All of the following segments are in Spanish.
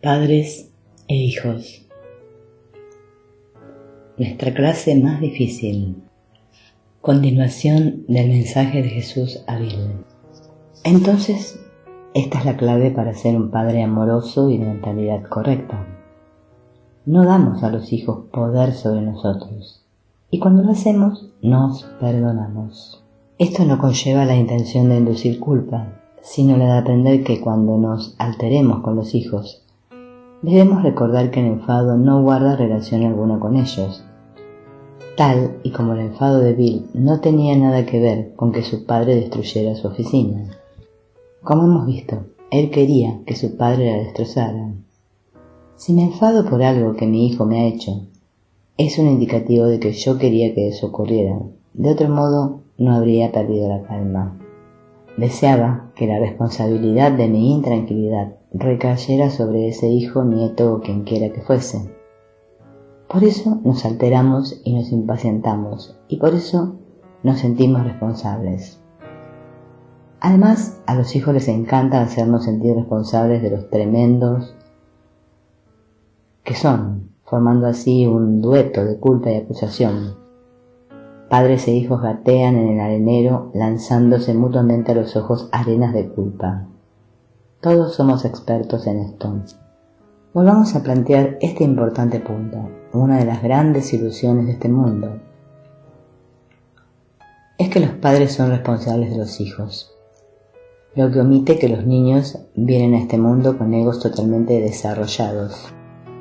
Padres e hijos. Nuestra clase más difícil. Continuación del mensaje de Jesús a Bill. Entonces, esta es la clave para ser un padre amoroso y de mentalidad correcta. No damos a los hijos poder sobre nosotros, y cuando lo hacemos, nos perdonamos. Esto no conlleva la intención de inducir culpa, sino la de aprender que cuando nos alteremos con los hijos, debemos recordar que el enfado no guarda relación alguna con ellos, tal y como el enfado de Bill no tenía nada que ver con que su padre destruyera su oficina. Como hemos visto, él quería que su padre la destrozara. Si me enfado por algo que mi hijo me ha hecho, es un indicativo de que yo quería que eso ocurriera. De otro modo, no habría perdido la calma. Deseaba que la responsabilidad de mi intranquilidad recayera sobre ese hijo, nieto o quien quiera que fuese. Por eso nos alteramos y nos impacientamos, y por eso nos sentimos responsables. Además, a los hijos les encanta hacernos sentir responsables de los tremendos que son, formando así un dueto de culpa y acusación. Padres e hijos gatean en el arenero, lanzándose mutuamente a los ojos arenas de culpa. Todos somos expertos en esto. Volvamos a plantear este importante punto, una de las grandes ilusiones de este mundo. Es que los padres son responsables de los hijos, lo que omite que los niños vienen a este mundo con egos totalmente desarrollados.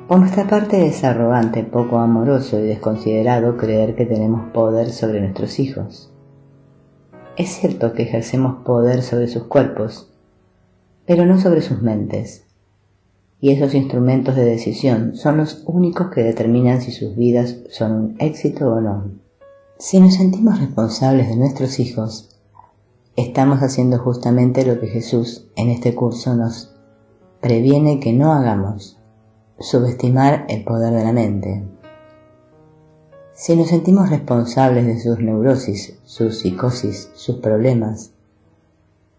Por nuestra parte es arrogante, poco amoroso y desconsiderado creer que tenemos poder sobre nuestros hijos. Es cierto que ejercemos poder sobre sus cuerpos, pero no sobre sus mentes, y esos instrumentos de decisión son los únicos que determinan si sus vidas son un éxito o no. Si nos sentimos responsables de nuestros hijos, estamos haciendo justamente lo que Jesús en este curso nos previene que no hagamos: subestimar el poder de la mente. Si nos sentimos responsables de sus neurosis, sus psicosis, sus problemas,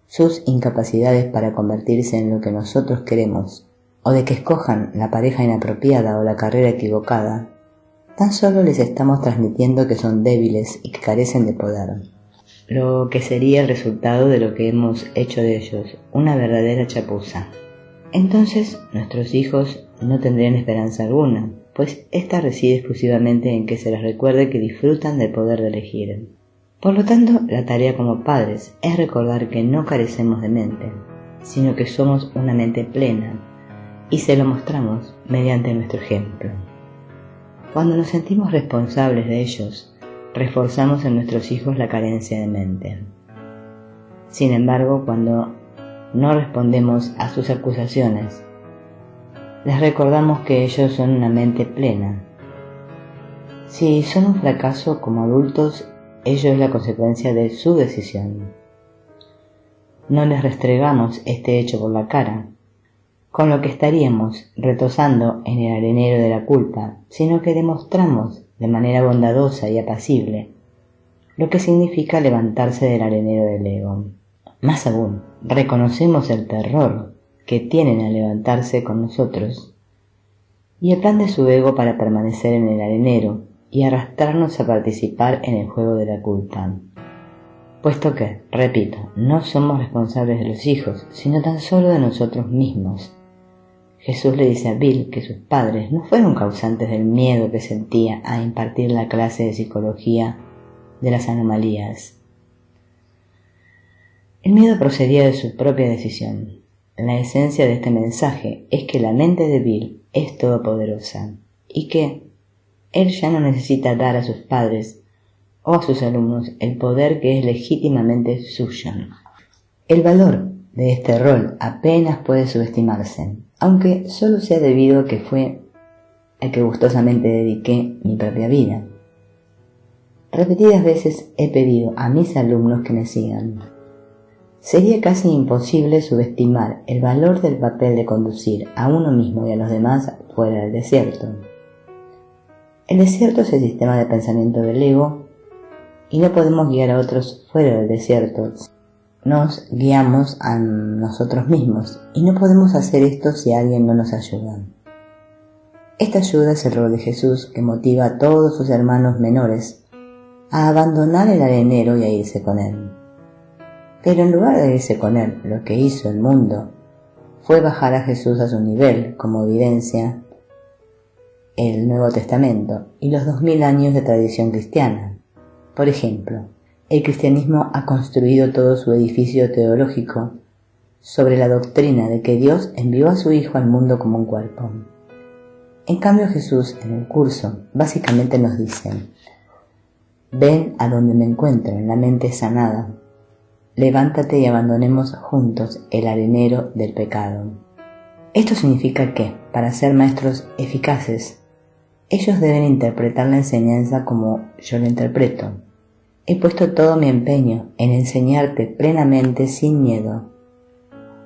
sus incapacidades para convertirse en lo que nosotros queremos, o de que escojan la pareja inapropiada o la carrera equivocada, tan solo les estamos transmitiendo que son débiles y que carecen de poder, lo que sería el resultado de lo que hemos hecho de ellos, una verdadera chapuza. Entonces nuestros hijos no tendrían esperanza alguna, pues ésta reside exclusivamente en que se les recuerde que disfrutan del poder de elegir. Por lo tanto, la tarea como padres es recordar que no carecemos de mente, sino que somos una mente plena, y se lo mostramos mediante nuestro ejemplo. Cuando nos sentimos responsables de ellos, reforzamos en nuestros hijos la carencia de mente. Sin embargo, cuando no respondemos a sus acusaciones, les recordamos que ellos son una mente plena. Si son un fracaso como adultos, ello es la consecuencia de su decisión. No les restregamos este hecho por la cara, con lo que estaríamos retosando en el arenero de la culpa, sino que demostramos de manera bondadosa y apacible lo que significa levantarse del arenero del ego. Más aún, reconocemos el terror que tienen al levantarse con nosotros y el plan de su ego para permanecer en el arenero y arrastrarnos a participar en el juego de la culpa. Puesto que, repito, no somos responsables de los hijos, sino tan solo de nosotros mismos. Jesús le dice a Bill que sus padres no fueron causantes del miedo que sentía a impartir la clase de psicología de las anomalías. El miedo procedía de su propia decisión. La esencia de este mensaje es que la mente de Bill es todopoderosa y que él ya no necesita dar a sus padres o a sus alumnos el poder que es legítimamente suyo. El valor de este rol apenas puede subestimarse, aunque solo sea debido a que fue al que gustosamente dediqué mi propia vida. Repetidas veces he pedido a mis alumnos que me sigan. Sería casi imposible subestimar el valor del papel de conducir a uno mismo y a los demás fuera del desierto. El desierto es el sistema de pensamiento del ego y no podemos guiar a otros fuera del desierto nos guiamos a nosotros mismos y no podemos hacer esto si alguien no nos ayuda. Esta ayuda es el rol de Jesús que motiva a todos sus hermanos menores a abandonar el arenero y a irse con él. Pero en lugar de irse con él, lo que hizo el mundo fue bajar a Jesús a su nivel, como evidencia el Nuevo Testamento y los 2000 años de tradición cristiana. Por ejemplo, el cristianismo ha construido todo su edificio teológico sobre la doctrina de que Dios envió a su Hijo al mundo como un cuerpo. En cambio, Jesús en el curso básicamente nos dice: ven a donde me encuentro en la mente sanada, levántate y abandonemos juntos el arenero del pecado. Esto significa que, para ser maestros eficaces, ellos deben interpretar la enseñanza como yo la interpreto. He puesto todo mi empeño en enseñarte plenamente sin miedo.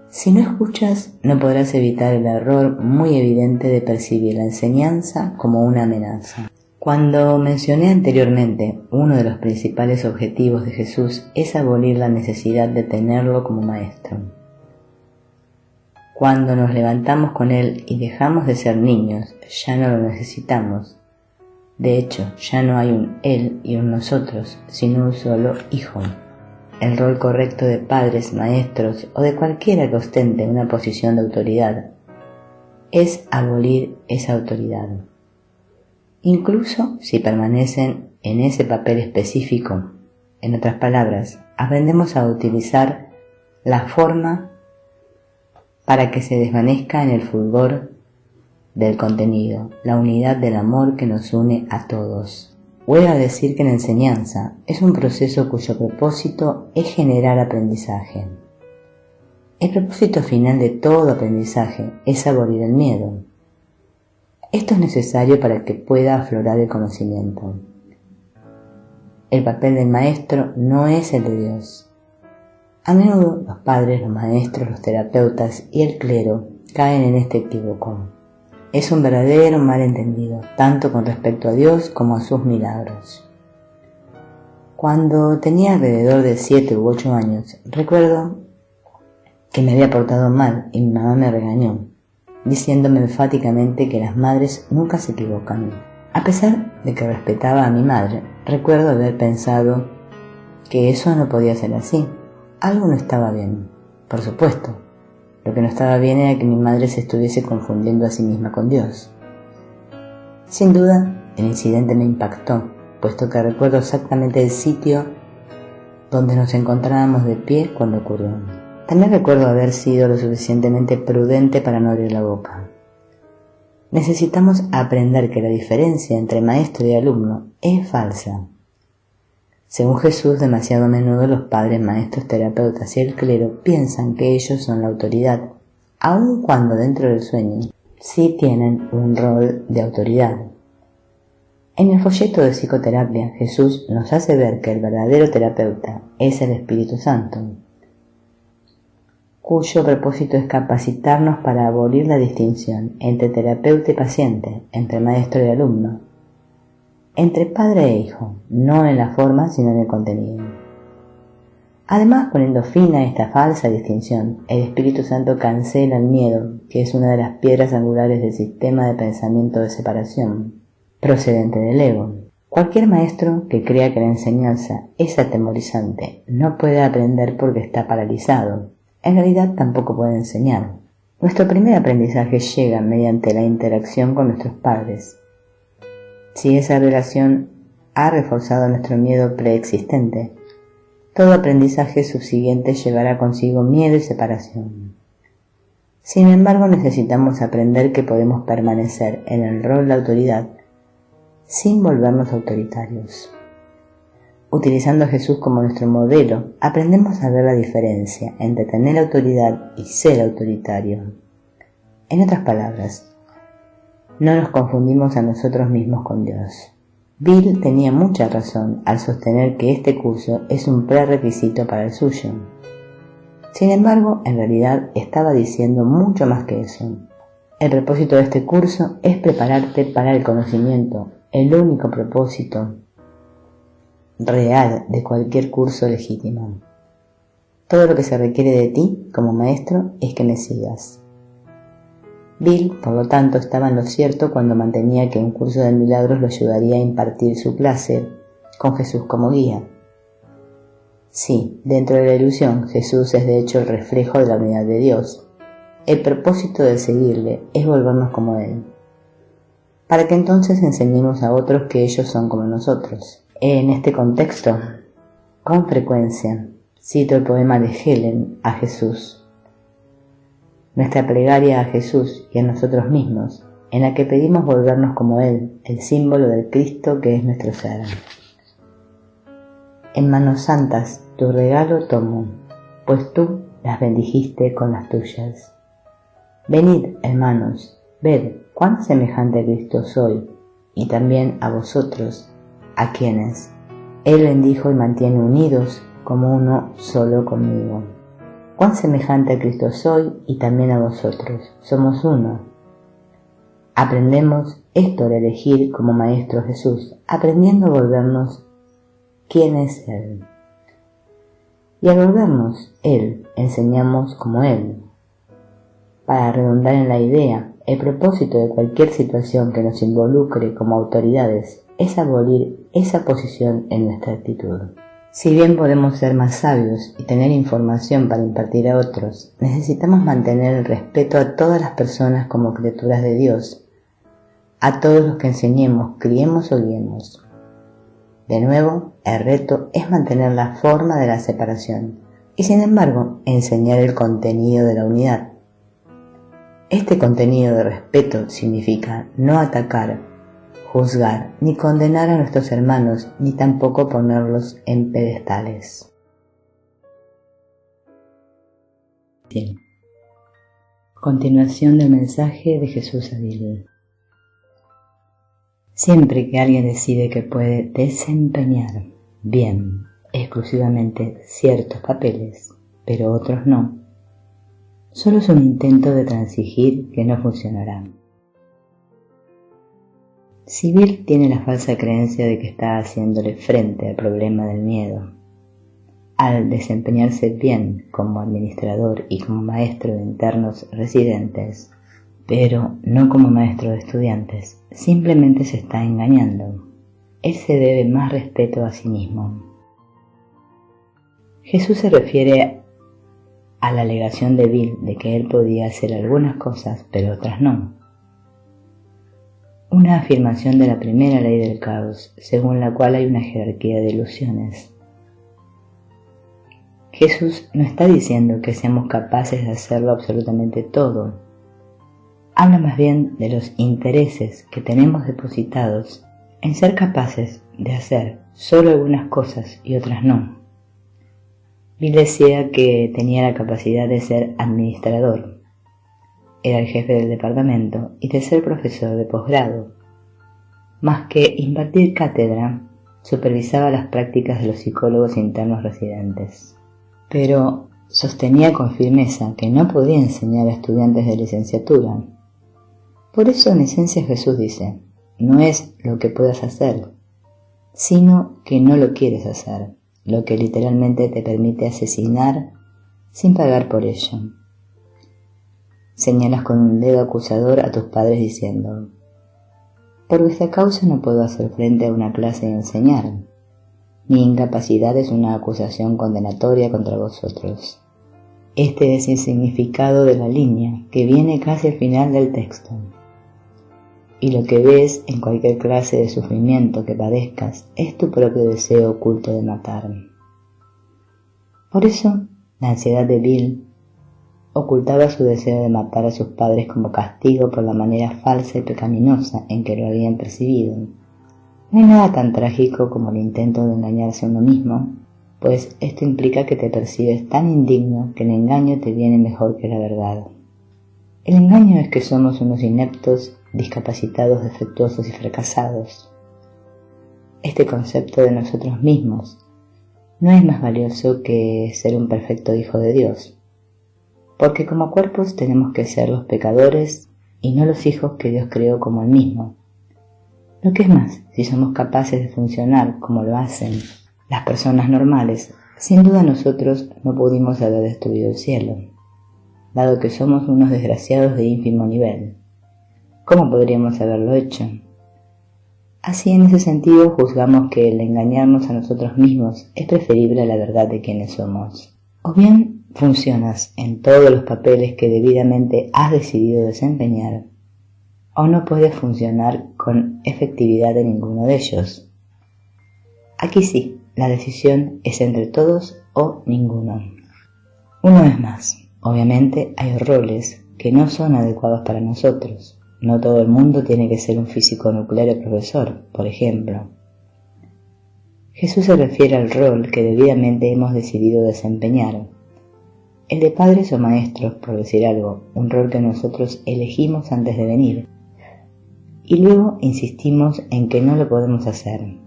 Si no escuchas, no podrás evitar el error muy evidente de percibir la enseñanza como una amenaza. Cuando mencioné anteriormente, uno de los principales objetivos de Jesús es abolir la necesidad de tenerlo como maestro. Cuando nos levantamos con Él y dejamos de ser niños, ya no lo necesitamos. De hecho, ya no hay un Él y un nosotros, sino un solo Hijo. El rol correcto de padres, maestros o de cualquiera que ostente una posición de autoridad es abolir esa autoridad. Incluso si permanecen en ese papel específico, en otras palabras, aprendemos a utilizar la forma para que se desvanezca en el fulgor del contenido, la unidad del amor que nos une a todos. Voy a decir que la enseñanza es un proceso cuyo propósito es generar aprendizaje. El propósito final de todo aprendizaje es abolir el miedo. Esto es necesario para que pueda aflorar el conocimiento. El papel del maestro no es el de Dios. A menudo los padres, los maestros, los terapeutas y el clero caen en este equívoco. Es un verdadero malentendido, tanto con respecto a Dios como a sus milagros. Cuando tenía alrededor de 7 u 8 años, recuerdo que me había portado mal y mi mamá me regañó, diciéndome enfáticamente que las madres nunca se equivocan. A pesar de que respetaba a mi madre, recuerdo haber pensado que eso no podía ser así. Algo no estaba bien, por supuesto. Lo que no estaba bien era que mi madre se estuviese confundiendo a sí misma con Dios. Sin duda, el incidente me impactó, puesto que recuerdo exactamente el sitio donde nos encontrábamos de pie cuando ocurrió. También recuerdo haber sido lo suficientemente prudente para no abrir la boca. Necesitamos aprender que la diferencia entre maestro y alumno es falsa. Según Jesús, demasiado a menudo los padres, maestros, terapeutas y el clero piensan que ellos son la autoridad, aun cuando dentro del sueño sí tienen un rol de autoridad. En el folleto de psicoterapia, Jesús nos hace ver que el verdadero terapeuta es el Espíritu Santo, cuyo propósito es capacitarnos para abolir la distinción entre terapeuta y paciente, entre maestro y alumno, entre padre e hijo, no en la forma sino en el contenido. Además, poniendo fin a esta falsa distinción, el Espíritu Santo cancela el miedo, que es una de las piedras angulares del sistema de pensamiento de separación, procedente del ego. Cualquier maestro que crea que la enseñanza es atemorizante no puede aprender porque está paralizado. En realidad tampoco puede enseñar. Nuestro primer aprendizaje llega mediante la interacción con nuestros padres. Si esa relación ha reforzado nuestro miedo preexistente, todo aprendizaje subsiguiente llevará consigo miedo y separación. Sin embargo, necesitamos aprender que podemos permanecer en el rol de autoridad sin volvernos autoritarios. Utilizando a Jesús como nuestro modelo, aprendemos a ver la diferencia entre tener autoridad y ser autoritario. En otras palabras, no nos confundimos a nosotros mismos con Dios. Bill tenía mucha razón al sostener que este curso es un prerequisito para el suyo. Sin embargo, en realidad estaba diciendo mucho más que eso. El propósito de este curso es prepararte para el conocimiento, el único propósito real de cualquier curso legítimo. Todo lo que se requiere de ti, como maestro, es que me sigas. Bill, por lo tanto, estaba en lo cierto cuando mantenía que un curso de milagros lo ayudaría a impartir su clase con Jesús como guía. Sí, dentro de la ilusión, Jesús es de hecho el reflejo de la unidad de Dios. El propósito de seguirle es volvernos como Él, para que entonces enseñemos a otros que ellos son como nosotros. En este contexto, con frecuencia, cito el poema de Helen a Jesús, nuestra plegaria a Jesús y a nosotros mismos, en la que pedimos volvernos como Él, el símbolo del Cristo que es nuestro ser. En manos santas tu regalo tomo, pues tú las bendijiste con las tuyas. Venid, hermanos, ved cuán semejante a Cristo soy, y también a vosotros, a quienes Él bendijo y mantiene unidos como uno solo conmigo. Cuán semejante a Cristo soy y también a vosotros, somos uno. Aprendemos esto al elegir como Maestro Jesús, aprendiendo a volvernos quién es Él. Y al volvernos Él, enseñamos como Él. Para redundar en la idea, el propósito de cualquier situación que nos involucre como autoridades es abolir esa posición en nuestra actitud. Si bien podemos ser más sabios y tener información para impartir a otros, necesitamos mantener el respeto a todas las personas como criaturas de Dios, a todos los que enseñemos, criemos o guiemos. De nuevo, el reto es mantener la forma de la separación y, sin embargo, enseñar el contenido de la unidad. Este contenido de respeto significa no atacar, juzgar ni condenar a nuestros hermanos, ni tampoco ponerlos en pedestales. Bien. Continuación del mensaje de Jesús a Bill. Siempre que alguien decide que puede desempeñar bien exclusivamente ciertos papeles, pero otros no, solo es un intento de transigir que no funcionará. Si Bill tiene la falsa creencia de que está haciéndole frente al problema del miedo, al desempeñarse bien como administrador y como maestro de internos residentes, pero no como maestro de estudiantes, simplemente se está engañando. Él se debe más respeto a sí mismo. Jesús se refiere a la alegación de Bill de que él podía hacer algunas cosas, pero otras no. Una afirmación de la primera ley del caos, según la cual hay una jerarquía de ilusiones. Jesús no está diciendo que seamos capaces de hacerlo absolutamente todo. Habla más bien de los intereses que tenemos depositados en ser capaces de hacer solo algunas cosas y otras no. Bill decía que tenía la capacidad de ser administrador. Era el jefe del departamento y de ser profesor de posgrado. Más que impartir cátedra, supervisaba las prácticas de los psicólogos internos residentes. Pero sostenía con firmeza que no podía enseñar a estudiantes de licenciatura. Por eso en esencia Jesús dice, no es lo que puedas hacer, sino que no lo quieres hacer, lo que literalmente te permite asesinar sin pagar por ello. Señalas con un dedo acusador a tus padres diciendo, por vuestra causa no puedo hacer frente a una clase y enseñar. Mi incapacidad es una acusación condenatoria contra vosotros. Este es el significado de la línea que viene casi al final del texto. Y lo que ves en cualquier clase de sufrimiento que padezcas es tu propio deseo oculto de matar. Por eso, la ansiedad de Bill ocultaba su deseo de matar a sus padres como castigo por la manera falsa y pecaminosa en que lo habían percibido. No hay nada tan trágico como el intento de engañarse a uno mismo, pues esto implica que te percibes tan indigno que el engaño te viene mejor que la verdad. El engaño es que somos unos ineptos, discapacitados, defectuosos y fracasados. Este concepto de nosotros mismos no es más valioso que ser un perfecto hijo de Dios, porque como cuerpos tenemos que ser los pecadores y no los hijos que Dios creó como Él mismo. Lo que es más, si somos capaces de funcionar como lo hacen las personas normales, Sin duda nosotros no pudimos haber destruido el cielo, dado que somos unos desgraciados de ínfimo nivel. ¿Cómo podríamos haberlo hecho? Así, en ese sentido, juzgamos que el engañarnos a nosotros mismos es preferible a la verdad de quienes somos. O bien funcionas en todos los papeles que debidamente has decidido desempeñar, o no puedes funcionar con efectividad en ninguno de ellos. Aquí sí, la decisión es entre todos o ninguno. Una vez más, obviamente hay roles que no son adecuados para nosotros. No todo el mundo tiene que ser un físico nuclear o profesor, por ejemplo. Jesús se refiere al rol que debidamente hemos decidido desempeñar. El de padres o maestros, por decir algo, un rol que nosotros elegimos antes de venir. Y luego insistimos en que no lo podemos hacer.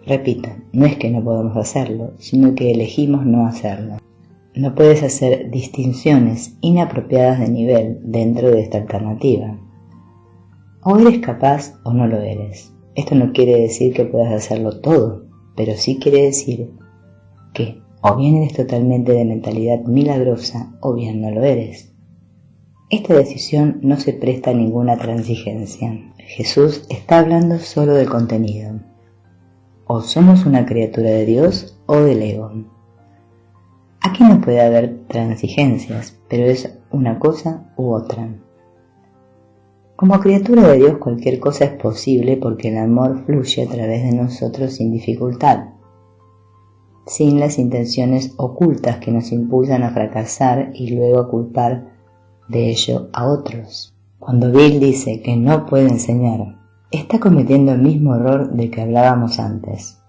Repito, no es que no podemos hacerlo, sino que elegimos no hacerlo. No puedes hacer distinciones inapropiadas de nivel dentro de esta alternativa. O eres capaz o no lo eres. Esto no quiere decir que puedas hacerlo todo, pero sí quiere decir que o bien eres totalmente de mentalidad milagrosa o bien no lo eres. Esta decisión no se presta a ninguna transigencia. Jesús está hablando solo del contenido. O somos una criatura de Dios o del ego. Aquí no puede haber transigencias, pero es una cosa u otra. Como criatura de Dios cualquier cosa es posible porque el amor fluye a través de nosotros sin dificultad, sin las intenciones ocultas que nos impulsan a fracasar y luego a culpar de ello a otros. Cuando Bill dice que no puede enseñar, está cometiendo el mismo error del que hablábamos antes,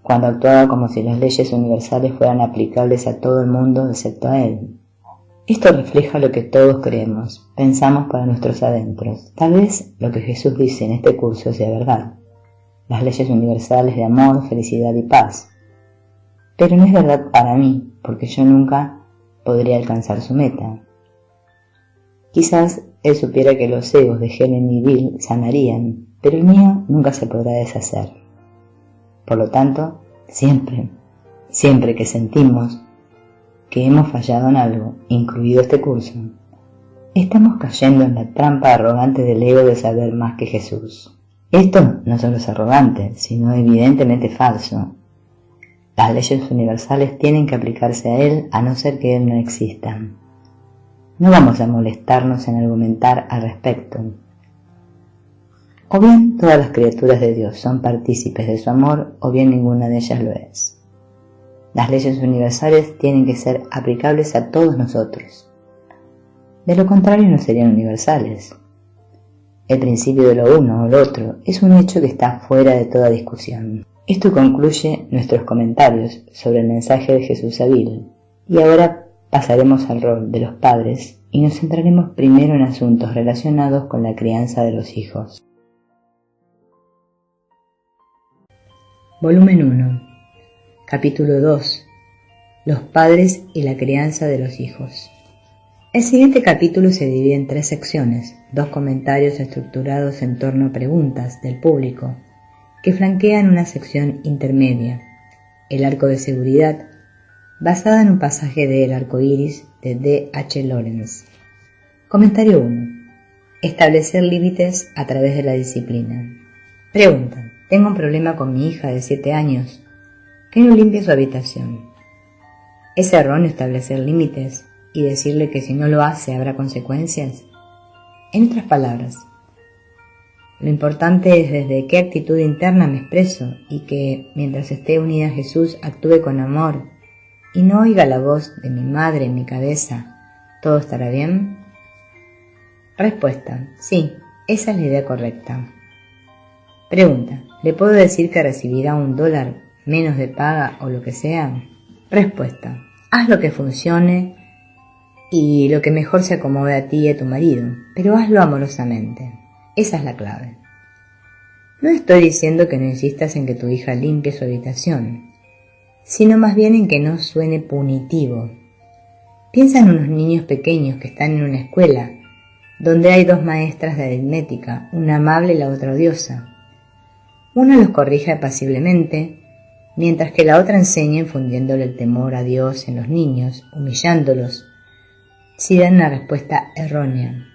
cuando actuaba como si las leyes universales fueran aplicables a todo el mundo excepto a él. Esto refleja lo que todos creemos, pensamos para nuestros adentros. Tal vez lo que Jesús dice en este curso sea verdad, las leyes universales de amor, felicidad y paz. Pero no es verdad para mí, porque yo nunca podría alcanzar su meta. Quizás él supiera que los egos de Helen y Bill sanarían, pero el mío nunca se podrá deshacer. Por lo tanto, siempre que sentimos que hemos fallado en algo, incluido este curso, estamos cayendo en la trampa arrogante del ego de saber más que Jesús. Esto no solo es arrogante, sino evidentemente falso. Las leyes universales tienen que aplicarse a él a no ser que él no exista. No vamos a molestarnos en argumentar al respecto. O bien todas las criaturas de Dios son partícipes de su amor, o bien ninguna de ellas lo es. Las leyes universales tienen que ser aplicables a todos nosotros. De lo contrario no serían universales. El principio de lo uno o lo otro es un hecho que está fuera de toda discusión. Esto concluye nuestros comentarios sobre el mensaje de Jesús a Bill. Y ahora pasaremos al rol de los padres y nos centraremos primero en asuntos relacionados con la crianza de los hijos. Volumen 1, Capítulo 2. Los padres y la crianza de los hijos. El siguiente capítulo se divide en 3 secciones, 2 comentarios estructurados en torno a preguntas del público, que flanquean una sección intermedia, el arco de seguridad, basada en un pasaje de El arco iris de D. H. Lawrence. Comentario 1. Establecer límites a través de la disciplina. Pregunta. Tengo un problema con mi hija de 7 años, que no limpia su habitación. ¿Es erróneo establecer límites y decirle que si no lo hace habrá consecuencias? En otras palabras, lo importante es desde qué actitud interna me expreso y que, mientras esté unida a Jesús, actúe con amor y no oiga la voz de mi madre en mi cabeza. ¿Todo estará bien? Respuesta. Sí, esa es la idea correcta. Pregunta. ¿Le puedo decir que recibirá $1 menos de paga o lo que sea? Respuesta. Haz lo que funcione y lo que mejor se acomode a ti y a tu marido, pero hazlo amorosamente. Esa es la clave. No estoy diciendo que no insistas en que tu hija limpie su habitación, sino más bien en que no suene punitivo. Piensa en unos niños pequeños que están en una escuela, donde hay 2 maestras de aritmética, una amable y la otra odiosa. Una los corrige apaciblemente mientras que la otra enseña infundiéndole el temor a Dios en los niños, humillándolos si dan una respuesta errónea.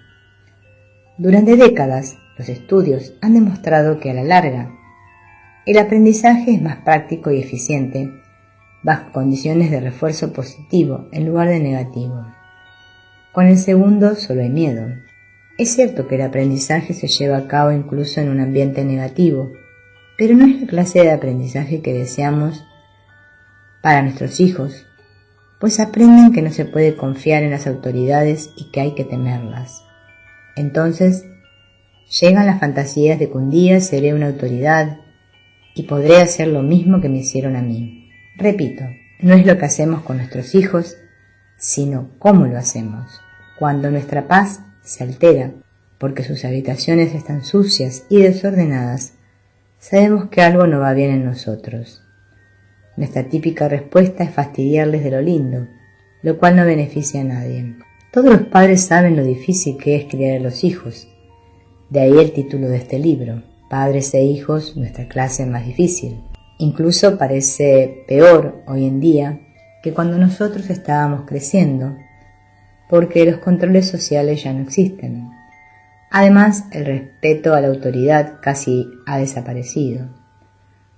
Durante décadas, los estudios han demostrado que a la larga, el aprendizaje es más práctico y eficiente bajo condiciones de refuerzo positivo en lugar de negativo. Con el segundo solo hay miedo. Es cierto que el aprendizaje se lleva a cabo incluso en un ambiente negativo, pero no es la clase de aprendizaje que deseamos para nuestros hijos, pues aprenden que no se puede confiar en las autoridades y que hay que temerlas. Entonces, llegan las fantasías de que un día seré una autoridad y podré hacer lo mismo que me hicieron a mí. Repito, no es lo que hacemos con nuestros hijos, sino cómo lo hacemos. Cuando nuestra paz se altera porque sus habitaciones están sucias y desordenadas, sabemos que algo no va bien en nosotros. Nuestra típica respuesta es fastidiarles de lo lindo, lo cual no beneficia a nadie. Todos los padres saben lo difícil que es criar a los hijos. De ahí el título de este libro, Padres e Hijos, nuestra clase más difícil. Incluso parece peor hoy en día que cuando nosotros estábamos creciendo, porque los controles sociales ya no existen. Además, el respeto a la autoridad casi ha desaparecido.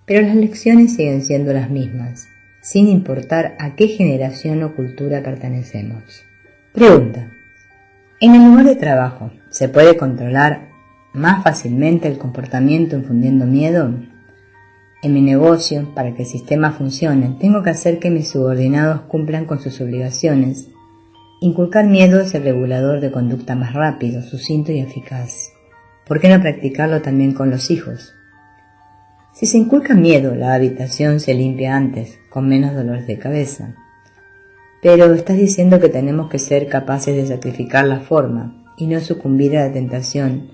Pero las lecciones siguen siendo las mismas, sin importar a qué generación o cultura pertenecemos. Pregunta: ¿en el lugar de trabajo se puede controlar más fácilmente el comportamiento infundiendo miedo? En mi negocio, para que el sistema funcione, tengo que hacer que mis subordinados cumplan con sus obligaciones. Inculcar miedo es el regulador de conducta más rápido, sucinto y eficaz. ¿Por qué no practicarlo también con los hijos? Si se inculca miedo, la habitación se limpia antes, con menos dolores de cabeza. Pero estás diciendo que tenemos que ser capaces de sacrificar la forma y no sucumbir a la tentación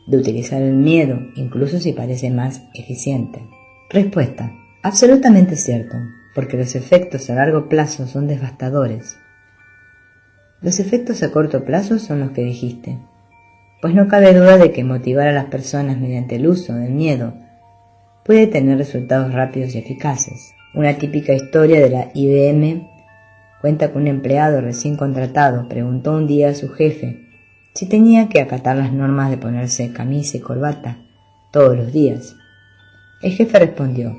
de utilizar el miedo, incluso si parece más eficiente. Respuesta: absolutamente cierto, porque los efectos a largo plazo son devastadores. Los efectos a corto plazo son los que dijiste, pues no cabe duda de que motivar a las personas mediante el uso del miedo puede tener resultados rápidos y eficaces. Una típica historia de la IBM cuenta que un empleado recién contratado preguntó un día a su jefe si tenía que acatar las normas de ponerse camisa y corbata todos los días. El jefe respondió: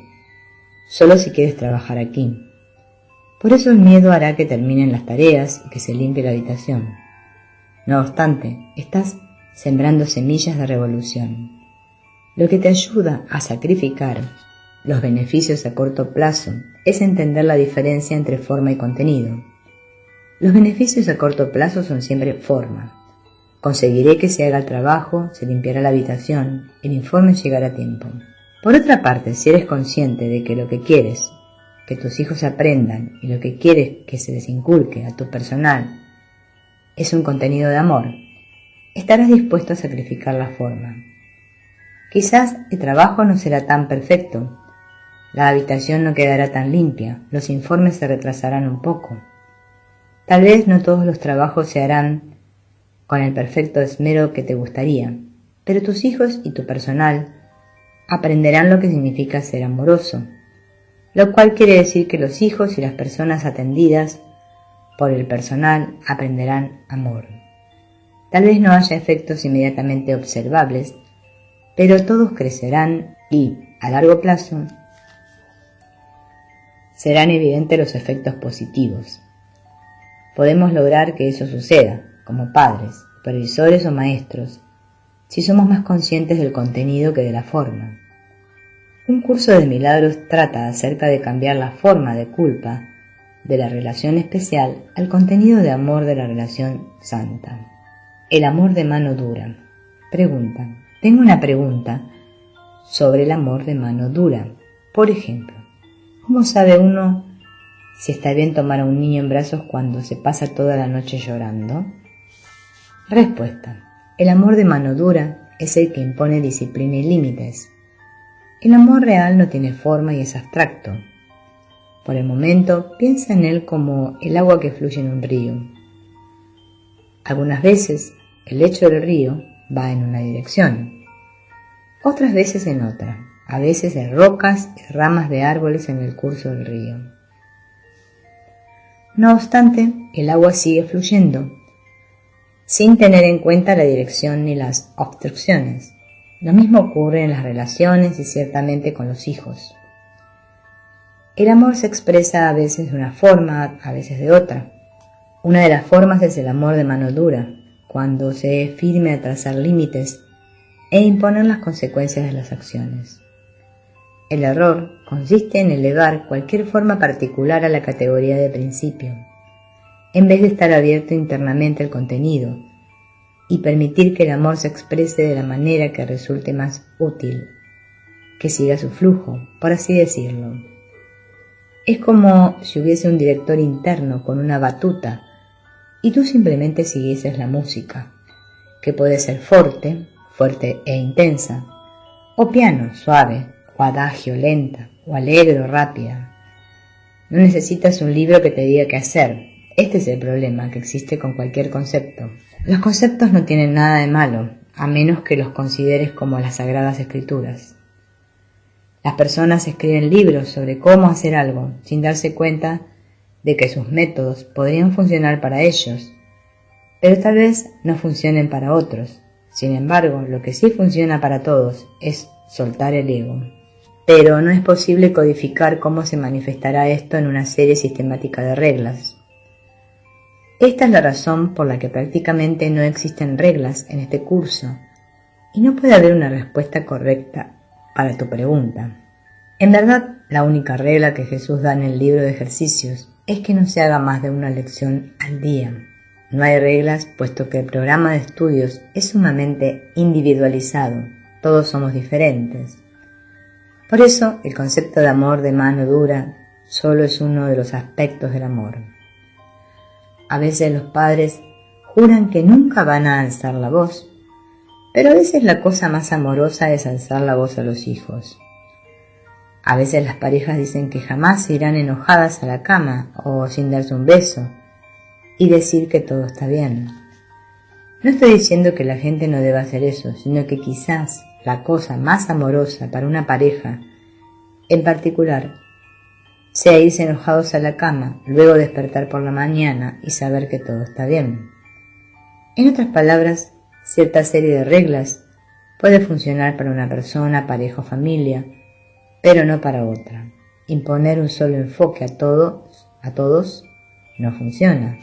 solo si quieres trabajar aquí. Por eso el miedo hará que terminen las tareas y que se limpie la habitación. No obstante, estás sembrando semillas de revolución. Lo que te ayuda a sacrificar los beneficios a corto plazo es entender la diferencia entre forma y contenido. Los beneficios a corto plazo son siempre forma. Conseguiré que se haga el trabajo, se limpiará la habitación, el informe llegará a tiempo. Por otra parte, si eres consciente de que lo que quieres que tus hijos aprendan y lo que quieres que se les inculque a tu personal es un contenido de amor, estarás dispuesto a sacrificar la forma. Quizás el trabajo no será tan perfecto, la habitación no quedará tan limpia, los informes se retrasarán un poco. Tal vez no todos los trabajos se harán con el perfecto esmero que te gustaría, pero tus hijos y tu personal aprenderán lo que significa ser amoroso, lo cual quiere decir que los hijos y las personas atendidas por el personal aprenderán amor. Tal vez no haya efectos inmediatamente observables, pero todos crecerán y, a largo plazo, serán evidentes los efectos positivos. Podemos lograr que eso suceda, como padres, supervisores o maestros, si somos más conscientes del contenido que de la forma. Un curso de milagros trata acerca de cambiar la forma de culpa de la relación especial al contenido de amor de la relación santa. El amor de mano dura. Pregunta: tengo una pregunta sobre el amor de mano dura. Por ejemplo, ¿cómo sabe uno si está bien tomar a un niño en brazos cuando se pasa toda la noche llorando? Respuesta: el amor de mano dura es el que impone disciplina y límites. El amor real no tiene forma y es abstracto. Por el momento, piensa en él como el agua que fluye en un río. Algunas veces, el lecho del río va en una dirección, otras veces en otra. a veces en rocas y ramas de árboles en el curso del río. No obstante, el agua sigue fluyendo, sin tener en cuenta la dirección ni las obstrucciones. Lo mismo ocurre en las relaciones y ciertamente con los hijos. El amor se expresa a veces de una forma, a veces de otra. Una de las formas es el amor de mano dura, cuando se es firme a trazar límites e imponer las consecuencias de las acciones. El error consiste en elevar cualquier forma particular a la categoría de principio, en vez de estar abierto internamente al contenido y permitir que el amor se exprese de la manera que resulte más útil, que siga su flujo, por así decirlo. Es como si hubiese un director interno con una batuta y tú simplemente siguieses la música, que puede ser fuerte e intensa, o piano, suave, o adagio, lenta, o alegre o rápida. No necesitas un libro que te diga qué hacer. Este es el problema que existe con cualquier concepto. Los conceptos no tienen nada de malo, a menos que los consideres como las sagradas escrituras. Las personas escriben libros sobre cómo hacer algo, sin darse cuenta de que sus métodos podrían funcionar para ellos, pero tal vez no funcionen para otros. Sin embargo, lo que sí funciona para todos es soltar el ego. Pero no es posible codificar cómo se manifestará esto en una serie sistemática de reglas. Esta es la razón por la que prácticamente no existen reglas en este curso, y no puede haber una respuesta correcta para tu pregunta. En verdad, la única regla que Jesús da en el libro de ejercicios es que no se haga más de una lección al día. No hay reglas, puesto que el programa de estudios es sumamente individualizado. Todos somos diferentes. Por eso, el concepto de amor de mano dura solo es uno de los aspectos del amor. A veces los padres juran que nunca van a alzar la voz, pero a veces la cosa más amorosa es alzar la voz a los hijos. A veces las parejas dicen que jamás se irán enojadas a la cama o sin darse un beso y decir que todo está bien. No estoy diciendo que la gente no deba hacer eso, sino que quizás la cosa más amorosa para una pareja, en particular, sea irse enojados a la cama, luego despertar por la mañana y saber que todo está bien. En otras palabras, cierta serie de reglas puede funcionar para una persona, pareja o familia, pero no para otra. Imponer un solo enfoque a todos, no funciona.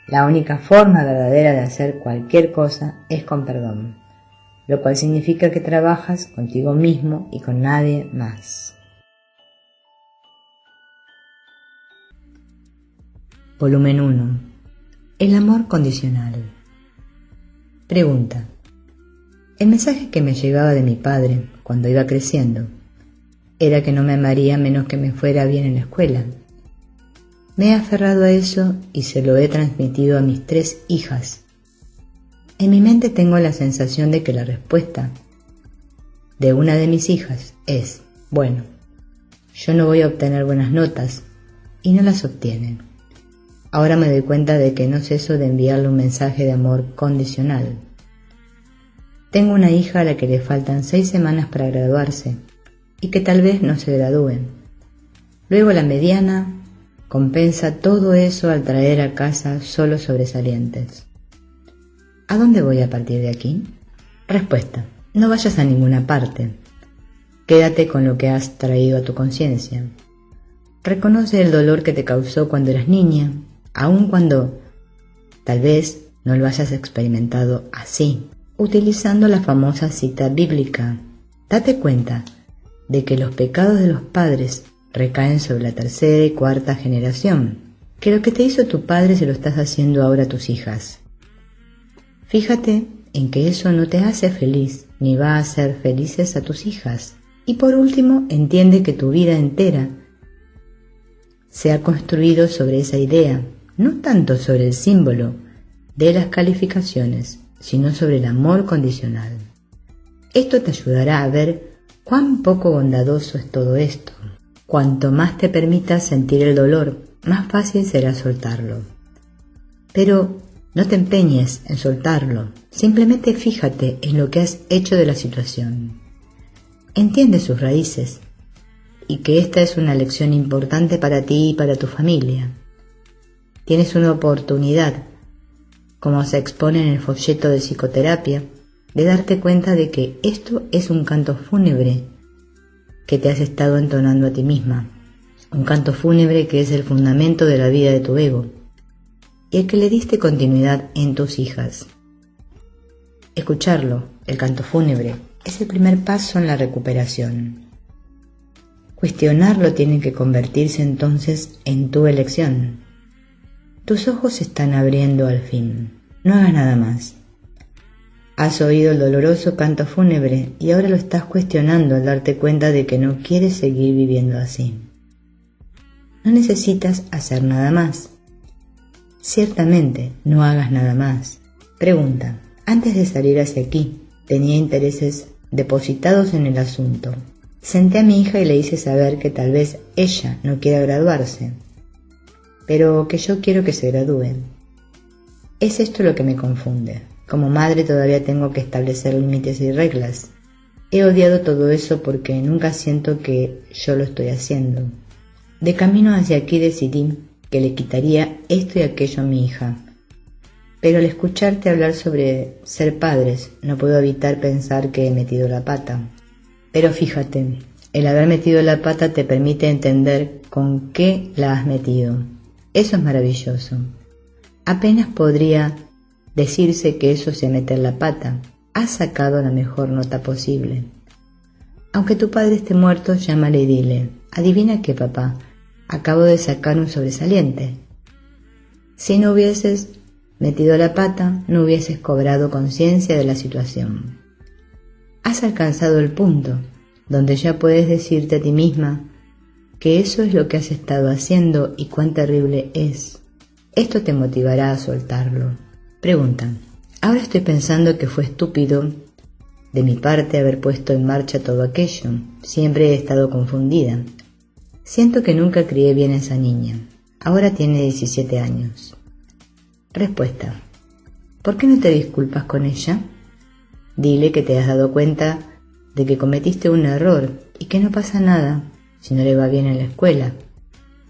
La única forma verdadera de hacer cualquier cosa es con perdón, lo cual significa que trabajas contigo mismo y con nadie más. Volumen 1. El amor condicional. Pregunta. El mensaje que me llegaba de mi padre cuando iba creciendo era que no me amaría menos que me fuera bien en la escuela. Me he aferrado a eso y se lo he transmitido a mis 3 hijas. En mi mente tengo la sensación de que la respuesta de una de mis hijas es, bueno, yo no voy a obtener buenas notas, y no las obtiene. Ahora me doy cuenta de que no ceso de enviarle un mensaje de amor condicional. Tengo una hija a la que le faltan 6 semanas para graduarse y que tal vez no se gradúe. Luego la mediana compensa todo eso al traer a casa solo sobresalientes. ¿A dónde voy a partir de aquí? Respuesta. No vayas a ninguna parte. Quédate con lo que has traído a tu conciencia. Reconoce el dolor que te causó cuando eras niña, aun cuando tal vez no lo hayas experimentado así, utilizando la famosa cita bíblica. Date cuenta de que los pecados de los padres recaen sobre la 3ª y 4ª generación, que lo que te hizo tu padre se lo estás haciendo ahora a tus hijas. Fíjate en que eso no te hace feliz, ni va a hacer felices a tus hijas. Y por último, entiende que tu vida entera se ha construido sobre esa idea, no tanto sobre el símbolo de las calificaciones, sino sobre el amor condicional. Esto te ayudará a ver cuán poco bondadoso es todo esto. Cuanto más te permitas sentir el dolor, más fácil será soltarlo. Pero no te empeñes en soltarlo, simplemente fíjate en lo que has hecho de la situación. Entiende sus raíces y que esta es una lección importante para ti y para tu familia. Tienes una oportunidad, como se expone en el folleto de psicoterapia, de darte cuenta de que esto es un canto fúnebre que te has estado entonando a ti misma, un canto fúnebre que es el fundamento de la vida de tu ego y el que le diste continuidad en tus hijas. Escucharlo, el canto fúnebre, es el primer paso en la recuperación. Cuestionarlo tiene que convertirse entonces en tu elección. Tus ojos se están abriendo al fin, no hagas nada más. Has oído el doloroso canto fúnebre y ahora lo estás cuestionando al darte cuenta de que no quieres seguir viviendo así. No necesitas hacer nada más. Ciertamente, no hagas nada más. Pregunta, antes de salir hacia aquí, tenía intereses depositados en el asunto. Senté a mi hija y le hice saber que tal vez ella no quiera graduarse, pero que yo quiero que se gradúe. Es esto lo que me confunde. Como madre todavía tengo que establecer límites y reglas. He odiado todo eso porque nunca siento que yo lo estoy haciendo. De camino hacia aquí decidí que le quitaría esto y aquello a mi hija. Pero al escucharte hablar sobre ser padres, no puedo evitar pensar que he metido la pata. Pero fíjate, el haber metido la pata te permite entender con qué la has metido. Eso es maravilloso. Apenas podría decirse que eso sea meter la pata. Has sacado la mejor nota posible. Aunque tu padre esté muerto, llámale y dile, adivina qué, papá, acabo de sacar un sobresaliente. Si no hubieses metido la pata, no hubieses cobrado conciencia de la situación. Has alcanzado el punto donde ya puedes decirte a ti misma que eso es lo que has estado haciendo y cuán terrible es. Esto te motivará a soltarlo. Pregunta, ahora estoy pensando que fue estúpido de mi parte haber puesto en marcha todo aquello. Siempre he estado confundida. Siento que nunca crié bien a esa niña. Ahora tiene 17 años. Respuesta, ¿por qué no te disculpas con ella? Dile que te has dado cuenta de que cometiste un error y que no pasa nada si no le va bien en la escuela.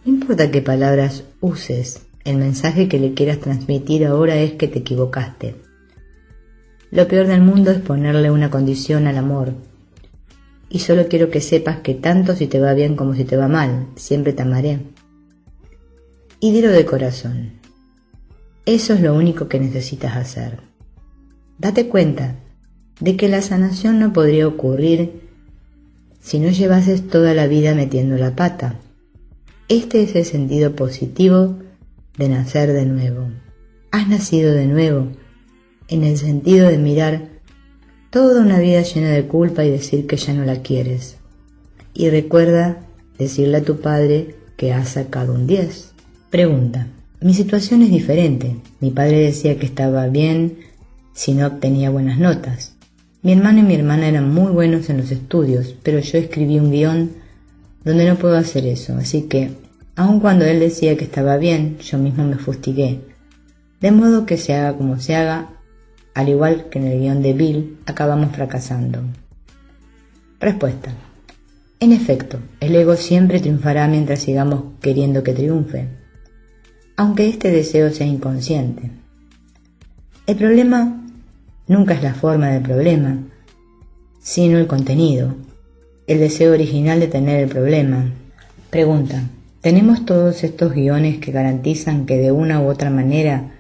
No importa qué palabras uses, el mensaje que le quieras transmitir ahora es que te equivocaste. Lo peor del mundo es ponerle una condición al amor. Y solo quiero que sepas que tanto si te va bien como si te va mal, siempre te amaré. Y dilo de corazón. Eso es lo único que necesitas hacer. Date cuenta de que la sanación no podría ocurrir si no llevases toda la vida metiendo la pata. Este es el sentido positivo de nacer de nuevo. Has nacido de nuevo, en el sentido de mirar toda una vida llena de culpa y decir que ya no la quieres. Y recuerda decirle a tu padre que has sacado un 10. Pregunta, mi situación es diferente. Mi padre decía que estaba bien si no obtenía buenas notas. Mi hermano y mi hermana eran muy buenos en los estudios, pero yo escribí un guión donde no puedo hacer eso, así que, aun cuando él decía que estaba bien, yo mismo me fustigué. De modo que se haga como se haga, al igual que en el guión de Bill, acabamos fracasando. Respuesta. En efecto, el ego siempre triunfará mientras sigamos queriendo que triunfe, aunque este deseo sea inconsciente. El problema nunca es la forma del problema, sino el contenido, el deseo original de tener el problema. Pregunta, ¿tenemos todos estos guiones que garantizan que de una u otra manera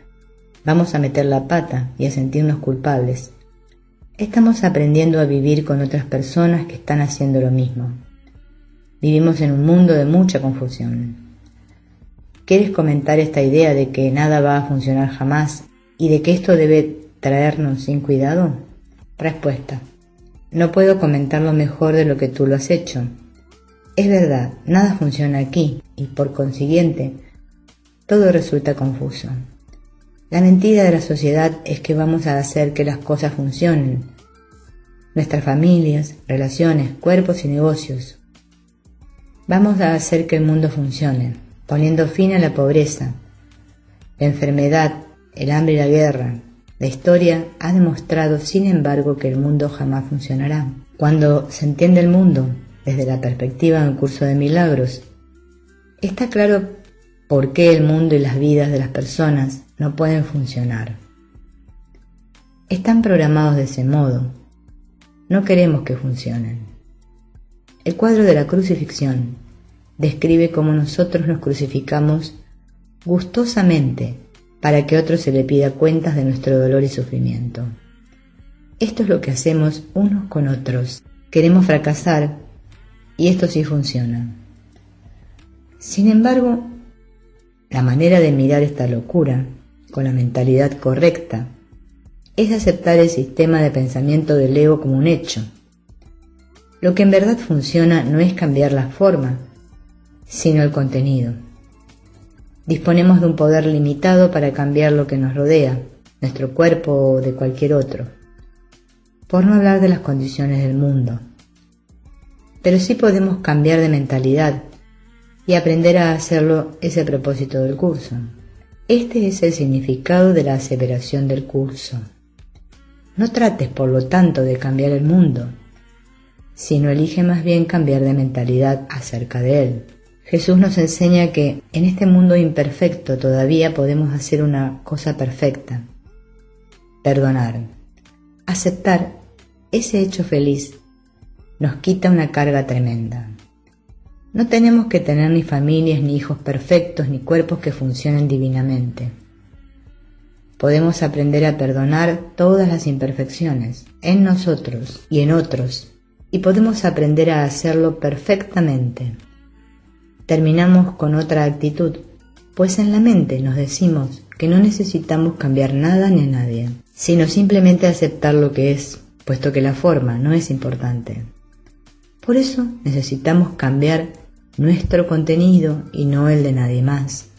vamos a meter la pata y a sentirnos culpables? Estamos aprendiendo a vivir con otras personas que están haciendo lo mismo. Vivimos en un mundo de mucha confusión. ¿Quieres comentar esta idea de que nada va a funcionar jamás y de que esto debe traernos sin cuidado? Respuesta. No puedo comentarlo mejor de lo que tú lo has hecho. Es verdad, nada funciona aquí y por consiguiente todo resulta confuso. La mentira de la sociedad es que vamos a hacer que las cosas funcionen. Nuestras familias, relaciones, cuerpos y negocios. Vamos a hacer que el mundo funcione, poniendo fin a la pobreza, la enfermedad, el hambre y la guerra. La historia ha demostrado, sin embargo, que el mundo jamás funcionará. Cuando se entiende el mundo desde la perspectiva de un curso de milagros, está claro por qué el mundo y las vidas de las personas no pueden funcionar. Están programados de ese modo. No queremos que funcionen. El cuadro de la crucifixión describe cómo nosotros nos crucificamos gustosamente para que otro se le pida cuentas de nuestro dolor y sufrimiento. Esto es lo que hacemos unos con otros. Queremos fracasar y esto sí funciona. Sin embargo, la manera de mirar esta locura con la mentalidad correcta es aceptar el sistema de pensamiento del ego como un hecho. Lo que en verdad funciona no es cambiar la forma, sino el contenido. Disponemos de un poder limitado para cambiar lo que nos rodea, nuestro cuerpo o de cualquier otro, por no hablar de las condiciones del mundo. Pero sí podemos cambiar de mentalidad y aprender a hacerlo es el propósito del curso. Este es el significado de la aseveración del curso. No trates, por lo tanto, de cambiar el mundo, sino elige más bien cambiar de mentalidad acerca de él. Jesús nos enseña que en este mundo imperfecto todavía podemos hacer una cosa perfecta: perdonar. Aceptar ese hecho feliz nos quita una carga tremenda. No tenemos que tener ni familias, ni hijos perfectos, ni cuerpos que funcionen divinamente. Podemos aprender a perdonar todas las imperfecciones en nosotros y en otros, y podemos aprender a hacerlo perfectamente. Terminamos con otra actitud, pues en la mente nos decimos que no necesitamos cambiar nada ni a nadie, sino simplemente aceptar lo que es, puesto que la forma no es importante. Por eso necesitamos cambiar nuestro contenido y no el de nadie más.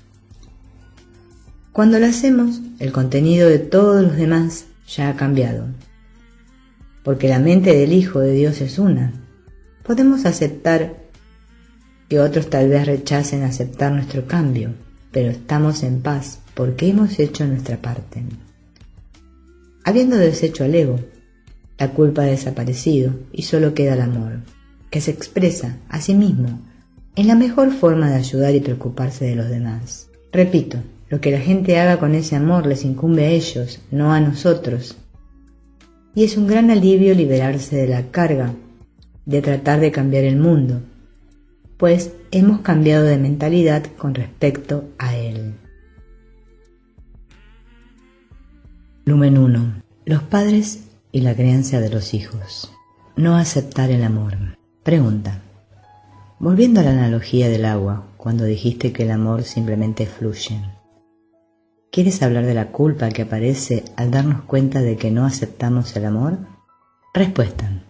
Cuando lo hacemos, el contenido de todos los demás ya ha cambiado, porque la mente del Hijo de Dios es una. Podemos aceptar que otros tal vez rechacen aceptar nuestro cambio, pero estamos en paz porque hemos hecho nuestra parte. Habiendo deshecho al ego, la culpa ha desaparecido y solo queda el amor, que se expresa a sí mismo en la mejor forma de ayudar y preocuparse de los demás. Repito, lo que la gente haga con ese amor les incumbe a ellos, no a nosotros. Y es un gran alivio liberarse de la carga de tratar de cambiar el mundo, pues hemos cambiado de mentalidad con respecto a él. Lumen 1. Los padres y la crianza de los hijos. No aceptar el amor. Pregunta. Volviendo a la analogía del agua, cuando dijiste que el amor simplemente fluye, ¿quieres hablar de la culpa que aparece al darnos cuenta de que no aceptamos el amor? Respuesta.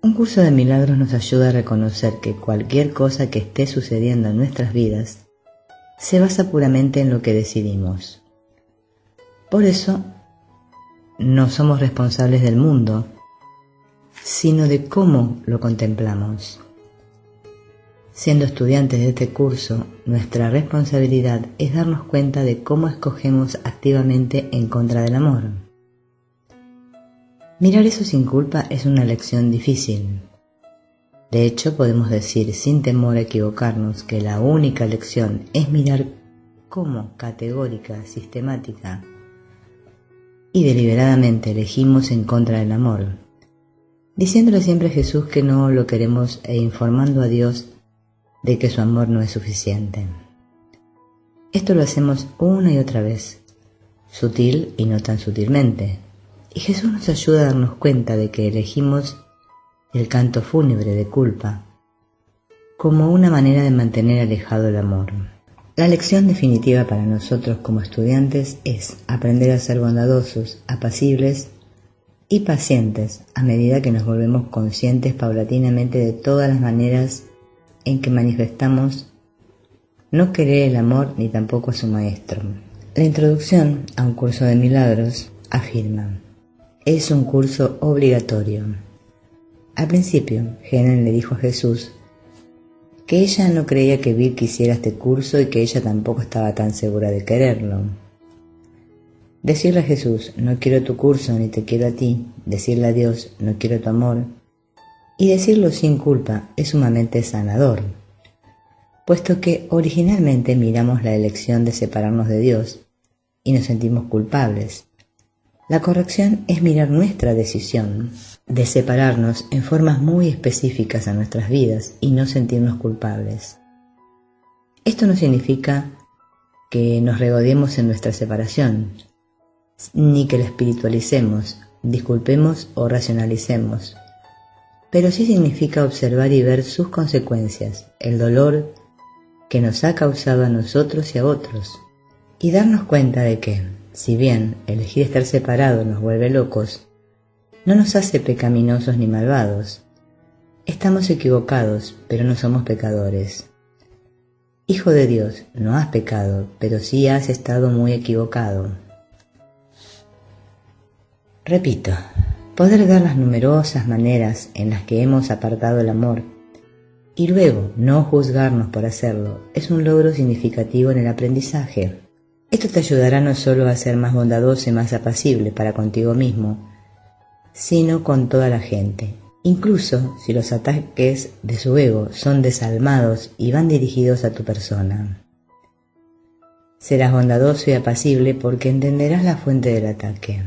Un curso de milagros nos ayuda a reconocer que cualquier cosa que esté sucediendo en nuestras vidas se basa puramente en lo que decidimos. Por eso, no somos responsables del mundo, sino de cómo lo contemplamos. Siendo estudiantes de este curso, nuestra responsabilidad es darnos cuenta de cómo escogemos activamente en contra del amor. Mirar eso sin culpa es una lección difícil. De hecho, podemos decir sin temor a equivocarnos que la única lección es mirar cómo categórica, sistemática y deliberadamente elegimos en contra del amor, diciéndole siempre a Jesús que no lo queremos e informando a Dios de que su amor no es suficiente. Esto lo hacemos una y otra vez, sutil y no tan sutilmente, y Jesús nos ayuda a darnos cuenta de que elegimos el canto fúnebre de culpa como una manera de mantener alejado el amor. La lección definitiva para nosotros como estudiantes es aprender a ser bondadosos, apacibles y pacientes a medida que nos volvemos conscientes paulatinamente de todas las maneras en que manifestamos no querer el amor ni tampoco a su maestro. La introducción a un curso de milagros afirma: es un curso obligatorio. Al principio, Helen le dijo a Jesús que ella no creía que Bill quisiera este curso y que ella tampoco estaba tan segura de quererlo. Decirle a Jesús, no quiero tu curso ni te quiero a ti, decirle a Dios, no quiero tu amor, Y decirlo sin culpa es sumamente sanador, puesto que originalmente miramos la elección de separarnos de Dios y nos sentimos culpables. La corrección es mirar nuestra decisión de separarnos en formas muy específicas a nuestras vidas y no sentirnos culpables. Esto no significa que nos regodeemos en nuestra separación, ni que la espiritualicemos, disculpemos o racionalicemos, pero sí significa observar y ver sus consecuencias, el dolor que nos ha causado a nosotros y a otros, y darnos cuenta de que, si bien elegir estar separados nos vuelve locos, no nos hace pecaminosos ni malvados. Estamos equivocados, pero no somos pecadores. Hijo de Dios, no has pecado, pero sí has estado muy equivocado. Repito, poder ver las numerosas maneras en las que hemos apartado el amor y luego no juzgarnos por hacerlo es un logro significativo en el aprendizaje. Esto te ayudará no solo a ser más bondadoso y más apacible para contigo mismo, sino con toda la gente, incluso si los ataques de su ego son desalmados y van dirigidos a tu persona. Serás bondadoso y apacible porque entenderás la fuente del ataque.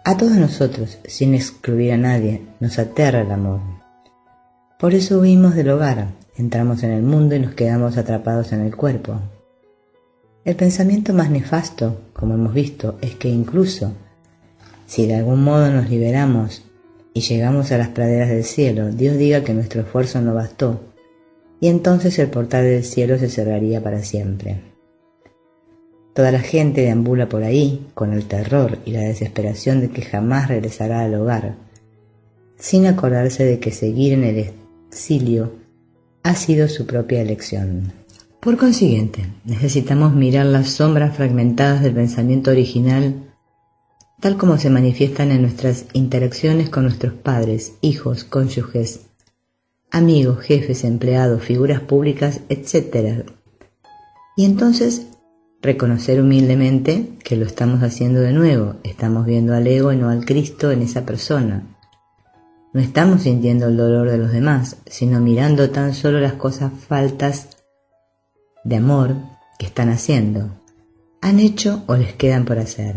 A todos nosotros, sin excluir a nadie, nos aterra el amor. Por eso huimos del hogar, entramos en el mundo y nos quedamos atrapados en el cuerpo. El pensamiento más nefasto, como hemos visto, es que incluso si de algún modo nos liberamos y llegamos a las praderas del cielo, Dios diga que nuestro esfuerzo no bastó, y entonces el portal del cielo se cerraría para siempre. Toda la gente deambula por ahí con el terror y la desesperación de que jamás regresará al hogar, sin acordarse de que seguir en el exilio ha sido su propia elección. Por consiguiente, necesitamos mirar las sombras fragmentadas del pensamiento original tal como se manifiestan en nuestras interacciones con nuestros padres, hijos, cónyuges, amigos, jefes, empleados, figuras públicas, etc. Y entonces reconocer humildemente que lo estamos haciendo de nuevo, estamos viendo al ego y no al Cristo en esa persona. No estamos sintiendo el dolor de los demás, sino mirando tan solo las cosas faltas de amor que están haciendo, han hecho o les quedan por hacer.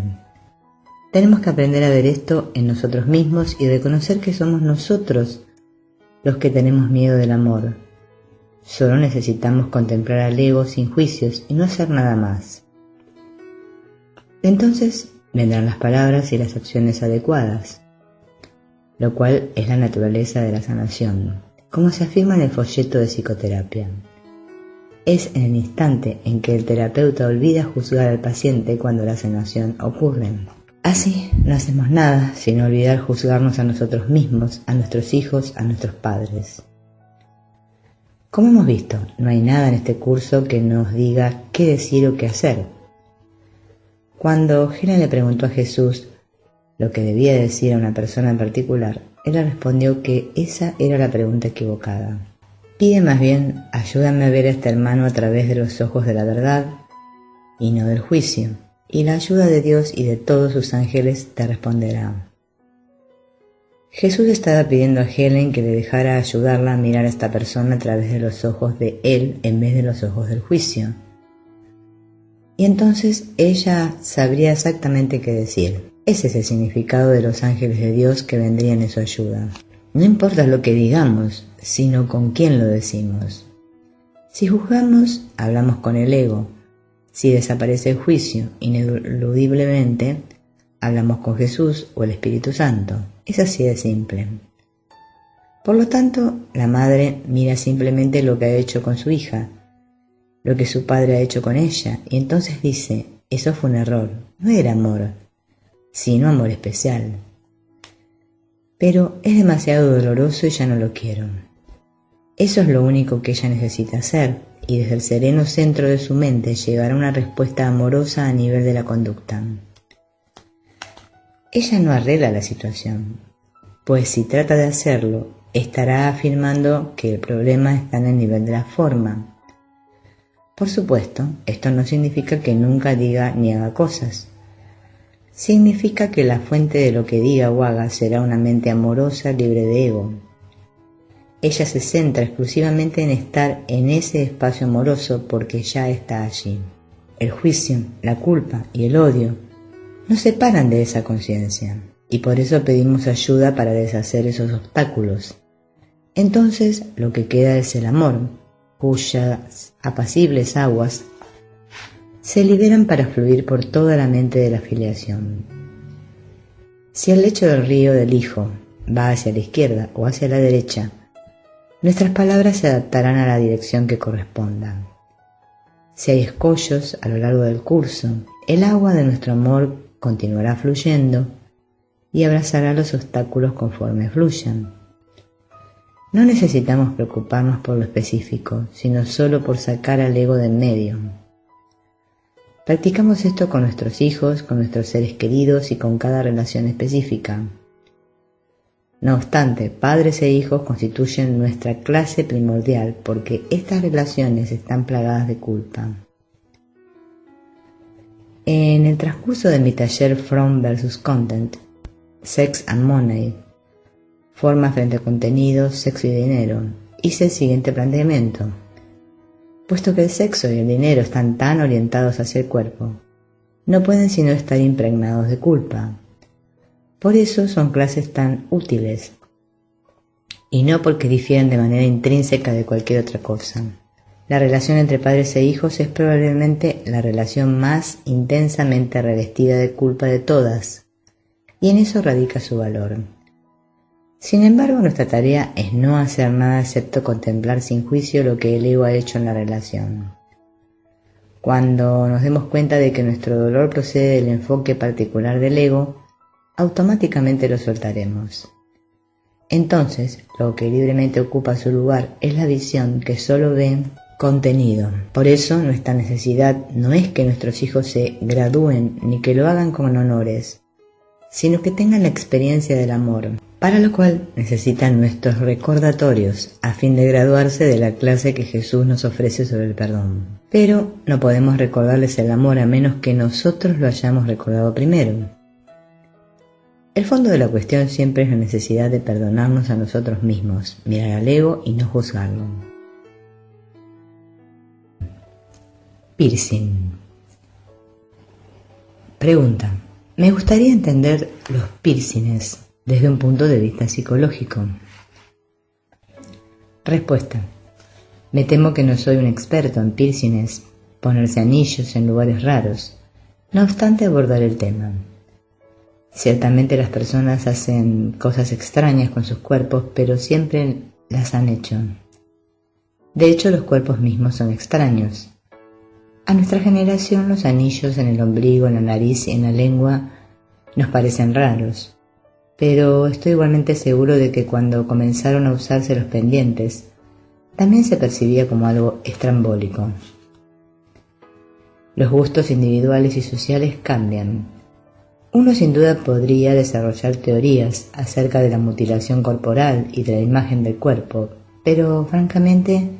Tenemos que aprender a ver esto en nosotros mismos y reconocer que somos nosotros los que tenemos miedo del amor. Solo necesitamos contemplar al ego sin juicios y no hacer nada más. Entonces vendrán las palabras y las acciones adecuadas, lo cual es la naturaleza de la sanación, como se afirma en el folleto de psicoterapia. Es en el instante en que el terapeuta olvida juzgar al paciente cuando la sanación ocurre. Así no hacemos nada sino olvidar juzgarnos a nosotros mismos, a nuestros hijos, a nuestros padres. Como hemos visto, no hay nada en este curso que nos diga qué decir o qué hacer. Cuando Helen le preguntó a Jesús lo que debía decir a una persona en particular, él le respondió que esa era la pregunta equivocada. Pide más bien, ayúdame a ver a este hermano a través de los ojos de la verdad y no del juicio, y la ayuda de Dios y de todos sus ángeles te responderá. Jesús estaba pidiendo a Helen que le dejara ayudarla a mirar a esta persona a través de los ojos de él en vez de los ojos del juicio. Y entonces ella sabría exactamente qué decir. Ese es el significado de los ángeles de Dios que vendrían en su ayuda. No importa lo que digamos, sino con quién lo decimos. Si juzgamos, hablamos con el ego. Si desaparece el juicio ineludiblemente, hablamos con Jesús o el Espíritu Santo. Es así de simple. Por lo tanto, la madre mira simplemente lo que ha hecho con su hija, lo que su padre ha hecho con ella, y entonces dice, eso fue un error, no era amor, sino amor especial. Pero es demasiado doloroso y ya no lo quiero. Eso es lo único que ella necesita hacer, y desde el sereno centro de su mente llegará una respuesta amorosa a nivel de la conducta. Ella no arregla la situación, pues si trata de hacerlo, estará afirmando que el problema está en el nivel de la forma. Por supuesto, esto no significa que nunca diga ni haga cosas, significa que la fuente de lo que diga o haga será una mente amorosa, libre de ego. Ella se centra exclusivamente en estar en ese espacio amoroso porque ya está allí. El juicio, la culpa y el odio nos separan de esa conciencia y por eso pedimos ayuda para deshacer esos obstáculos. Entonces lo que queda es el amor, cuyas apacibles aguas se liberan para fluir por toda la mente de la filiación. Si el lecho del río del Hijo va hacia la izquierda o hacia la derecha, nuestras palabras se adaptarán a la dirección que corresponda. Si hay escollos a lo largo del curso, el agua de nuestro amor continuará fluyendo y abrazará los obstáculos conforme fluyan. No necesitamos preocuparnos por lo específico, sino solo por sacar al ego de en medio. Practicamos esto con nuestros hijos, con nuestros seres queridos y con cada relación específica. No obstante, padres e hijos constituyen nuestra clase primordial porque estas relaciones están plagadas de culpa. En el transcurso de mi taller From vs. Content, Sex and Money, forma frente a contenido, sexo y dinero, hice el siguiente planteamiento. Puesto que el sexo y el dinero están tan orientados hacia el cuerpo, no pueden sino estar impregnados de culpa. Por eso son clases tan útiles, y no porque difieren de manera intrínseca de cualquier otra cosa. La relación entre padres e hijos es probablemente la relación más intensamente revestida de culpa de todas, y en eso radica su valor. Sin embargo, nuestra tarea es no hacer nada excepto contemplar sin juicio lo que el ego ha hecho en la relación. Cuando nos demos cuenta de que nuestro dolor procede del enfoque particular del ego, automáticamente lo soltaremos. Entonces, lo que libremente ocupa su lugar es la visión que solo ve contenido. Por eso, nuestra necesidad no es que nuestros hijos se gradúen ni que lo hagan con honores, sino que tengan la experiencia del amor, para lo cual necesitan nuestros recordatorios a fin de graduarse de la clase que Jesús nos ofrece sobre el perdón. Pero no podemos recordarles el amor a menos que nosotros lo hayamos recordado primero. El fondo de la cuestión siempre es la necesidad de perdonarnos a nosotros mismos, mirar al ego y no juzgarlo. Piercing. Pregunta. Me gustaría entender los piercings desde un punto de vista psicológico. Respuesta. Me temo que no soy un experto en piercings, ponerse anillos en lugares raros. No obstante, abordar el tema. Ciertamente las personas hacen cosas extrañas con sus cuerpos, pero siempre las han hecho. De hecho, los cuerpos mismos son extraños. A nuestra generación los anillos en el ombligo, en la nariz y en la lengua nos parecen raros, pero estoy igualmente seguro de que cuando comenzaron a usarse los pendientes, también se percibía como algo estrambólico. Los gustos individuales y sociales cambian. Uno sin duda podría desarrollar teorías acerca de la mutilación corporal y de la imagen del cuerpo, pero francamente,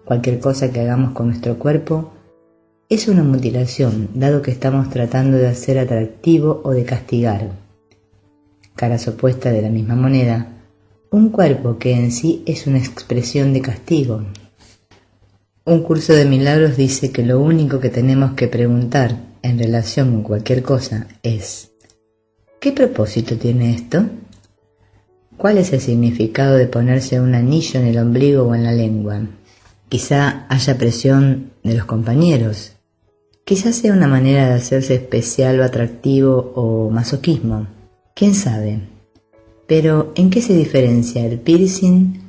cualquier cosa que hagamos con nuestro cuerpo es una mutilación, dado que estamos tratando de hacer atractivo o de castigar. Caras opuestas de la misma moneda, un cuerpo que en sí es una expresión de castigo. Un curso de milagros dice que lo único que tenemos que preguntar en relación con cualquier cosa es: ¿qué propósito tiene esto? ¿Cuál es el significado de ponerse un anillo en el ombligo o en la lengua? Quizá haya presión de los compañeros. Quizá sea una manera de hacerse especial o atractivo o masoquismo. ¿Quién sabe? Pero, ¿en qué se diferencia el piercing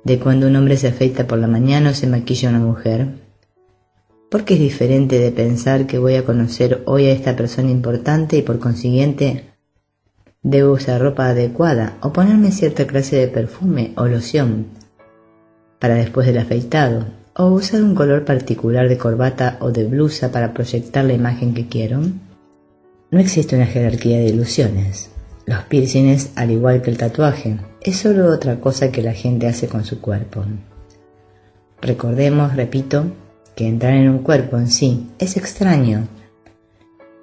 de cuando un hombre se afeita por la mañana o se maquilla una mujer? ¿Por qué es diferente de pensar que voy a conocer hoy a esta persona importante y por consiguiente debo usar ropa adecuada o ponerme cierta clase de perfume o loción para después del afeitado, o usar un color particular de corbata o de blusa para proyectar la imagen que quiero? No existe una jerarquía de ilusiones. Los piercings, al igual que el tatuaje, es solo otra cosa que la gente hace con su cuerpo. Recordemos, repito, que entrar en un cuerpo en sí es extraño,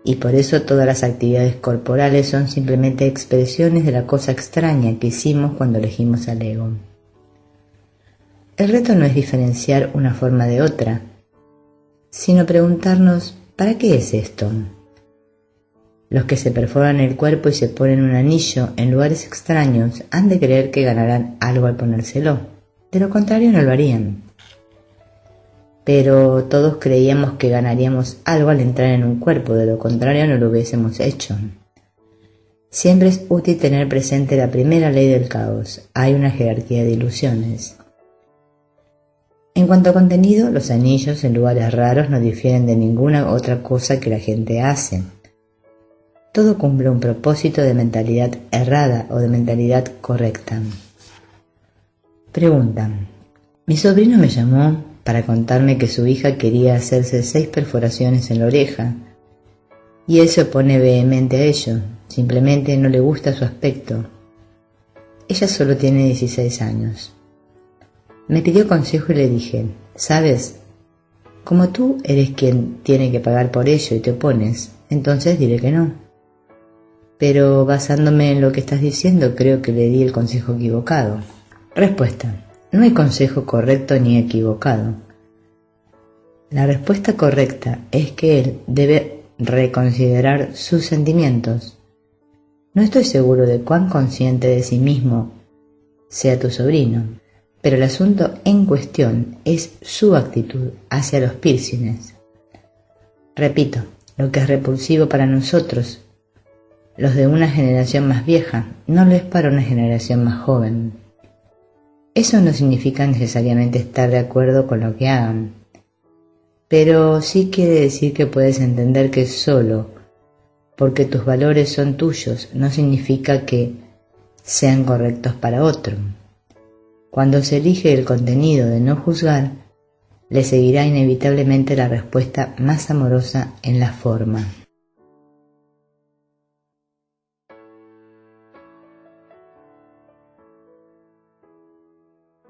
y por eso todas las actividades corporales son simplemente expresiones de la cosa extraña que hicimos cuando elegimos al ego. El reto no es diferenciar una forma de otra, sino preguntarnos, ¿para qué es esto? Los que se perforan el cuerpo y se ponen un anillo en lugares extraños han de creer que ganarán algo al ponérselo, de lo contrario no lo harían. Pero todos creíamos que ganaríamos algo al entrar en un cuerpo, de lo contrario no lo hubiésemos hecho. Siempre es útil tener presente la primera ley del caos: hay una jerarquía de ilusiones. En cuanto a contenido, los anillos en lugares raros no difieren de ninguna otra cosa que la gente hace. Todo cumple un propósito de mentalidad errada o de mentalidad correcta. Pregunta: mi sobrino me llamó para contarme que su hija quería hacerse 6 perforaciones en la oreja, y él se opone vehemente a ello, simplemente no le gusta su aspecto. Ella solo tiene 16 años. Me pidió consejo y le dije, ¿sabes? Como tú eres quien tiene que pagar por ello y te opones, entonces diré que no. Pero basándome en lo que estás diciendo, creo que le di el consejo equivocado. Respuesta: no hay consejo correcto ni equivocado. La respuesta correcta es que él debe reconsiderar sus sentimientos. No estoy seguro de cuán consciente de sí mismo sea tu sobrino, pero el asunto en cuestión es su actitud hacia los piercings. Repito, lo que es repulsivo para nosotros, los de una generación más vieja, no lo es para una generación más joven. Eso no significa necesariamente estar de acuerdo con lo que hagan, pero sí quiere decir que puedes entender que solo porque tus valores son tuyos no significa que sean correctos para otro. Cuando se elige el contenido de no juzgar, le seguirá inevitablemente la respuesta más amorosa en la forma.